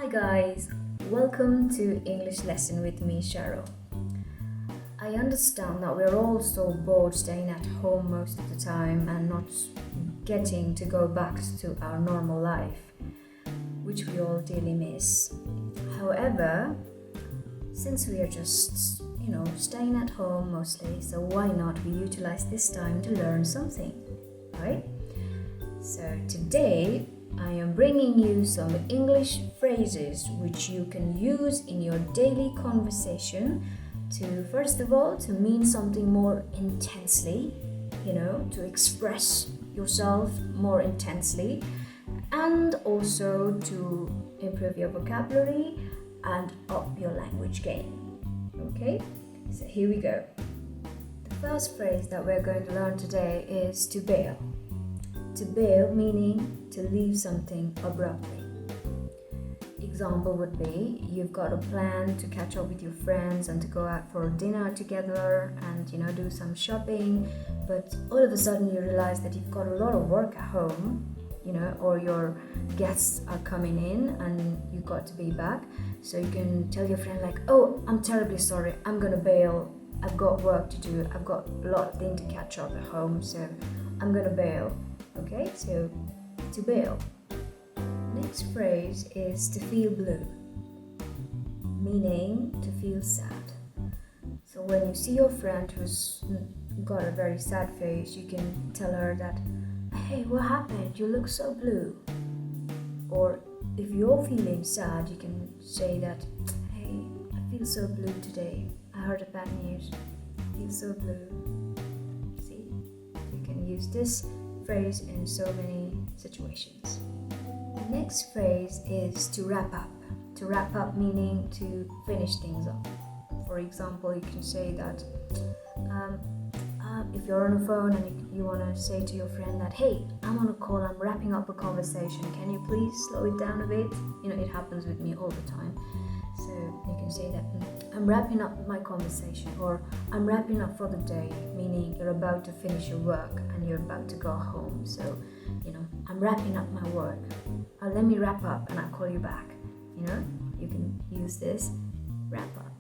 Hi guys, welcome to English lesson with me, Cheryl. I understand that we're all so bored staying at home most of the time and not getting to go back to our normal life, which we all dearly miss. However, since we are just, staying at home mostly, so why not we utilize this time to learn something, right? So today I am bringing you some English phrases which you can use in your daily conversation to, first of all, to mean something more intensely, to express yourself more intensely, and also to improve your vocabulary and up your language game. Okay, so here we go. The first phrase that we're going to learn today is to bail. To bail meaning to leave something abruptly. Example would be, you've got a plan to catch up with your friends and to go out for dinner together and do some shopping, but all of a sudden you realize that you've got a lot of work at home, or your guests are coming in and you've got to be back. So you can tell your friend like, oh, I'm terribly sorry, I'm gonna bail, I've got work to do, I've got a lot of things to catch up at home, so I'm gonna bail. Okay, so to bail. Next phrase is to feel blue, meaning to feel sad. So when you see your friend who's got a very sad face, you can tell her that, hey, what happened? You look so blue. Or if you're feeling sad, you can say that, hey, I feel so blue today. I heard the bad news. I feel so blue. See, you can use this phrase in so many situations. The next phrase is to wrap up. To wrap up meaning to finish things up. For example, you can say that if you're on a phone and you want to say to your friend that, hey, I'm on a call, I'm wrapping up a conversation, can you please slow it down a bit? It happens with me all the time. So you can say that, I'm wrapping up my conversation, or I'm wrapping up for the day, meaning you're about to finish your work and you're about to go home. So, I'm wrapping up my work. Let me wrap up and I'll call you back. You can use this, wrap up.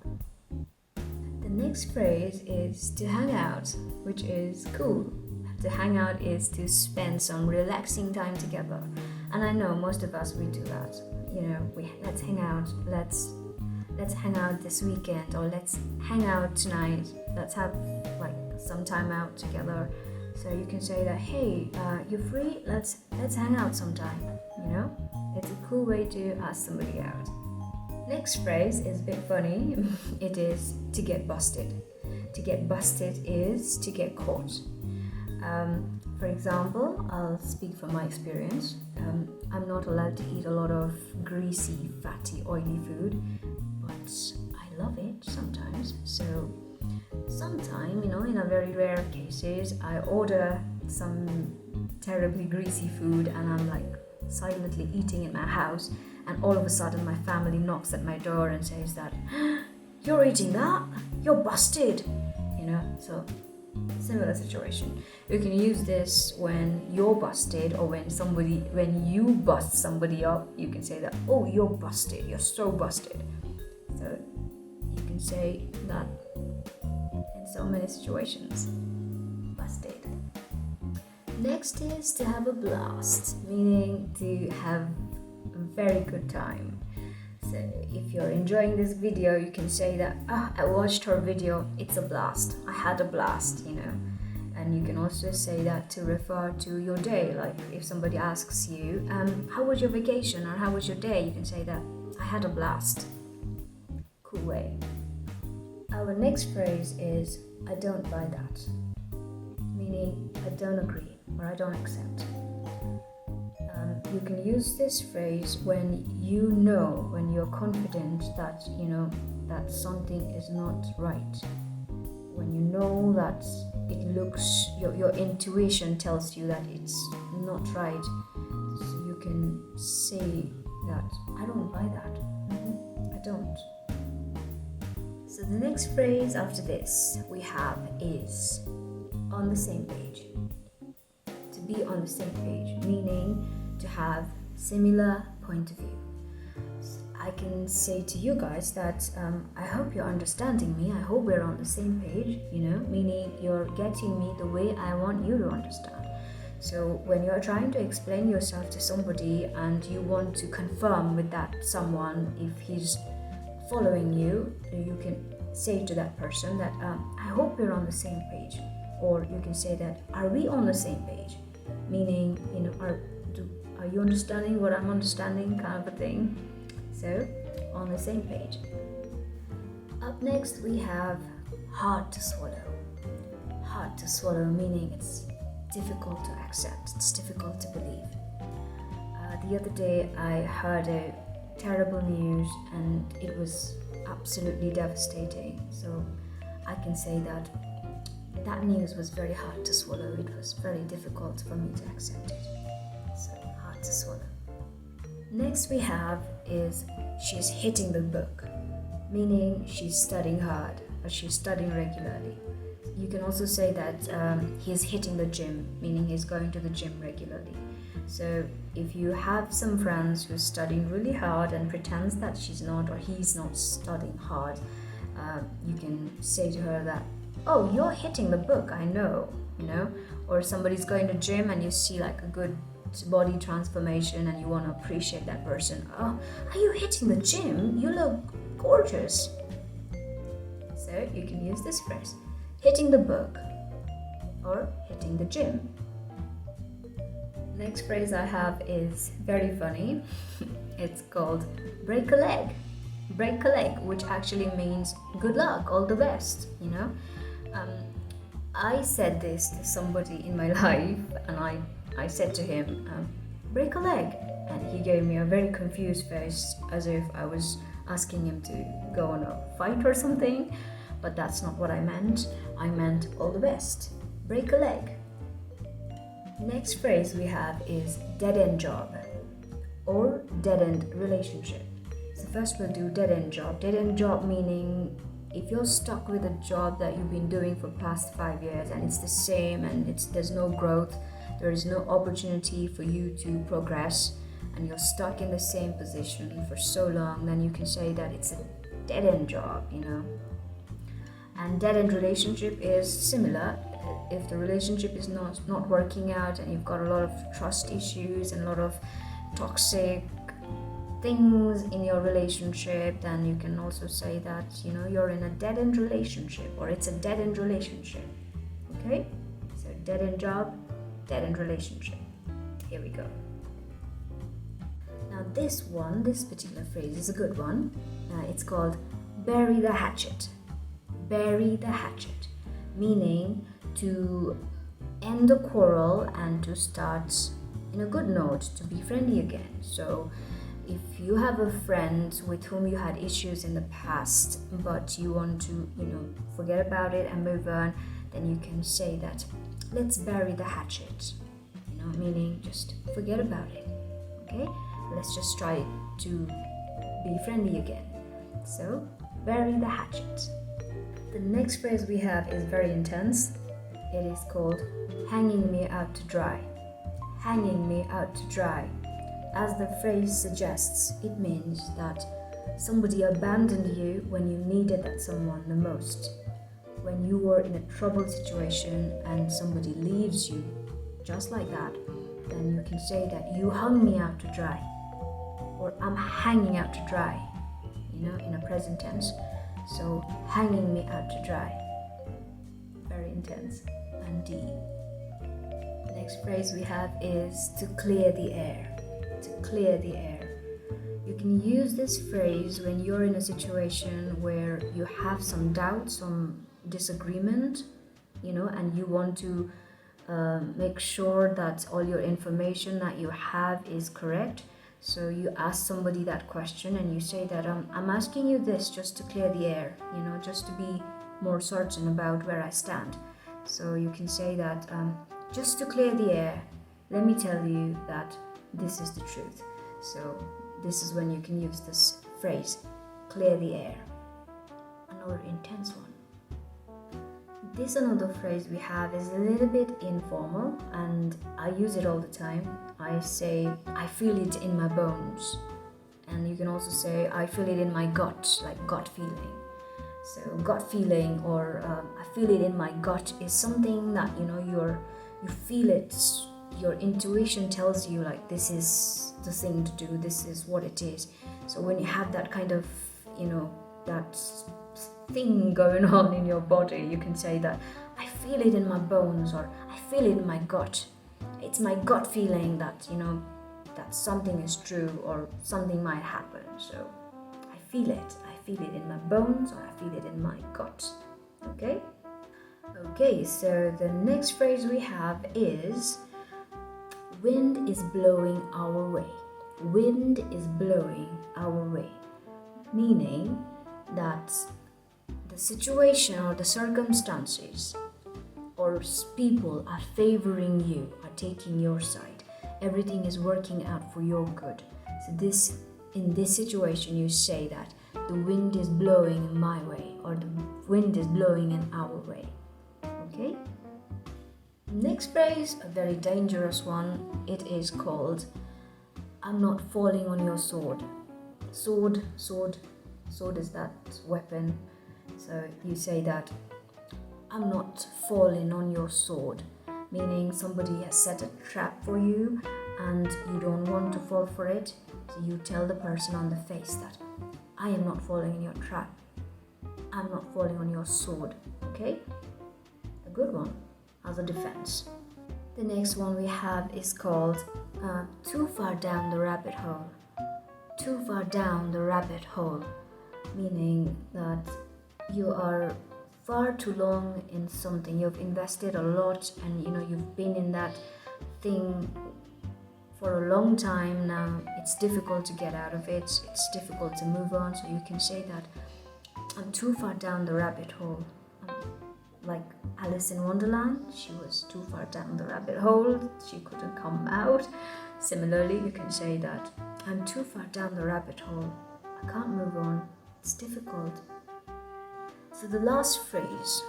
The next phrase is to hang out, which is cool. To hang out is to spend some relaxing time together. And I know most of us, we do that. Let's hang out, let's hang out this weekend, or let's hang out tonight, let's have some time out together. So you can say that, hey, you're free, let's hang out sometime. It's a cool way to ask somebody out. Next phrase is a bit funny. It is to get busted. To get busted is to get caught. For example, I'll speak from my experience. I'm not allowed to eat a lot of greasy, fatty, oily food, but I love it sometimes. So sometime, in a very rare cases, I order some terribly greasy food and I'm silently eating in my house, and all of a sudden my family knocks at my door and says that, you're eating that? You're busted! So similar situation. You can use this when you're busted, or when you bust somebody up, you can say that, oh, you're busted, you're so busted. So you can say that in so many situations. Busted. Next is to have a blast, meaning to have a very good time. So if you're enjoying this video, you can say that, I watched her video, it's a blast, I had a blast, And you can also say that to refer to your day, like if somebody asks you, how was your vacation, or how was your day, you can say that, I had a blast. Cool way. Our next phrase is, I don't buy that, meaning I don't agree or I don't accept. You can use this phrase when when you're confident that that something is not right. When you know that it looks, your intuition tells you that it's not right, so you can say that, I don't buy that. I don't. So the next phrase after this we have is on the same page. To be on the same page, meaning to have similar point of view. I can say to you guys that I hope you're understanding me. I hope we're on the same page, meaning you're getting me the way I want you to understand. So when you're trying to explain yourself to somebody and you want to confirm with that someone if he's following you, you can say to that person that I hope we're on the same page. Or you can say that, are we on the same page? Meaning, are you understanding what I'm understanding, kind of a thing. So, on the same page. Up next we have hard to swallow. Hard to swallow meaning it's difficult to accept, it's difficult to believe. The other day I heard a terrible news and it was absolutely devastating. So I can say that news was very hard to swallow. It was very difficult for me to accept it. So hard to swallow. Next we have is she's hitting the book, meaning she's studying hard or she's studying regularly. You can also say that he's hitting the gym, meaning he's going to the gym regularly. So if you have some friends who's studying really hard and pretends that she's not or he's not studying hard, you can say to her that, oh, you're hitting the book, I know, or somebody's going to gym and you see like a good body transformation and you want to appreciate that person. Oh, are you hitting the gym? You look gorgeous. So you can use this phrase, hitting the book or hitting the gym. Next phrase I have is very funny. It's called break a leg. Break a leg, which actually means good luck, all the best, I said this to somebody in my life and I said to him, break a leg. And he gave me a very confused face as if I was asking him to go on a fight or something. But that's not what I meant. I meant all the best. Break a leg. Next phrase we have is dead-end job or dead-end relationship. So first we'll do dead-end job. Dead-end job meaning if you're stuck with a job that you've been doing for past 5 years and it's the same and there's no growth, there is no opportunity for you to progress and you're stuck in the same position for so long, then you can say that it's a dead-end job, And dead-end relationship is similar. If the relationship is not working out and you've got a lot of trust issues and a lot of toxic things in your relationship, then you can also say that you're in a dead-end relationship or it's a dead-end relationship. Okay, so dead-end job, dead-end relationship. Here we go. Now this particular phrase is a good one. It's called bury the hatchet. Bury the hatchet, meaning to end a quarrel and to start in a good note, to be friendly again. So if you have a friend with whom you had issues in the past, but you want to, forget about it and move on, then you can say that, let's bury the hatchet, meaning just forget about it, okay? Let's just try to be friendly again. So, bury the hatchet. The next phrase we have is very intense. It is called hanging me out to dry. Hanging me out to dry. As the phrase suggests, it means that somebody abandoned you when you needed that someone the most. When you were in a troubled situation and somebody leaves you just like that, then you can say that you hung me out to dry. Or I'm hanging out to dry, in a present tense. So hanging me out to dry. Very intense and deep. The next phrase we have is to clear the air. To clear the air. You can use this phrase when you're in a situation where you have some doubt, some disagreement, and you want to make sure that all your information that you have is correct. So you ask somebody that question and you say that I'm asking you this just to clear the air, just to be more certain about where I stand. So you can say that just to clear the air, let me tell you that this is the truth. So this is when you can use this phrase, clear the air. Another intense one. This another phrase we have is a little bit informal and I use it all the time. I say, I feel it in my bones. And you can also say, I feel it in my gut, like gut feeling. So gut feeling, or I feel it in my gut, is something that you feel it. Your intuition tells you like this is the thing to do, this is what it is. So when you have that kind of that thing going on in your body, you can say that I feel it in my bones, or I feel it in my gut. It's my gut feeling that that something is true or something might happen. So I feel it in my bones, or I feel it in my gut. Okay, so the next phrase we have is wind is blowing our way. Wind is blowing our way, meaning that the situation or the circumstances or people are favoring you, are taking your side. Everything is working out for your good. So in this situation, you say that the wind is blowing in my way, or the wind is blowing in our way. Okay? Next phrase, a very dangerous one. It is called I'm not falling on your sword. Sword is that weapon. So you say that I'm not falling on your sword, meaning somebody has set a trap for you and you don't want to fall for it. So you tell the person on the face that I am not falling in your trap. I'm not falling on your sword. Okay? A good one as a defense. The next one we have is called too far down the rabbit hole. Too far down the rabbit hole, meaning that you are far too long in something. You've invested a lot, and you've been in that thing for a long time now. It's difficult to get out of it. It's difficult to move on. So you can say that I'm too far down the rabbit hole. Like Alice in Wonderland, she was too far down the rabbit hole. She couldn't come out. Similarly, you can say that I'm too far down the rabbit hole. I can't move on. It's difficult. So the last phrase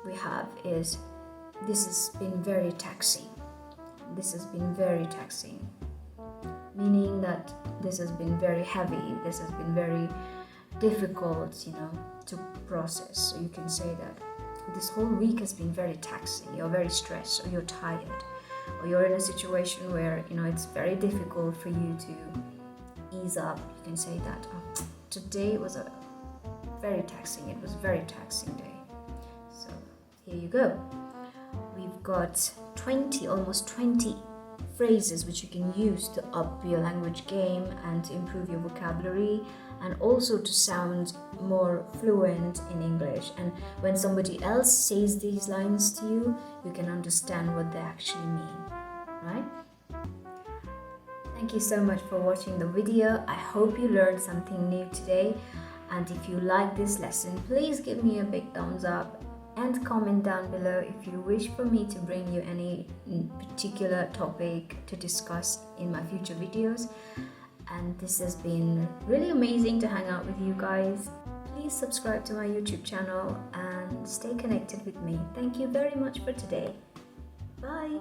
we have is this has been very taxing. This has been very taxing, meaning that this has been very heavy. This has been very difficult, to process. So you can say that this whole week has been very taxing. You're very stressed, or you're tired, or you're in a situation where it's very difficult for you to ease up. You can say that today was a very taxing. It was a very taxing day. So here you go. We've got almost 20 phrases which you can use to up your language game and to improve your vocabulary, and also to sound more fluent in English. And when somebody else says these lines to you, you can understand what they actually mean, right? Thank you so much for watching the video. I hope you learned something new today. And if you like this lesson, please give me a big thumbs up and comment down below if you wish for me to bring you any particular topic to discuss in my future videos. And this has been really amazing to hang out with you guys. Please subscribe to my YouTube channel and stay connected with me. Thank you very much for today. Bye.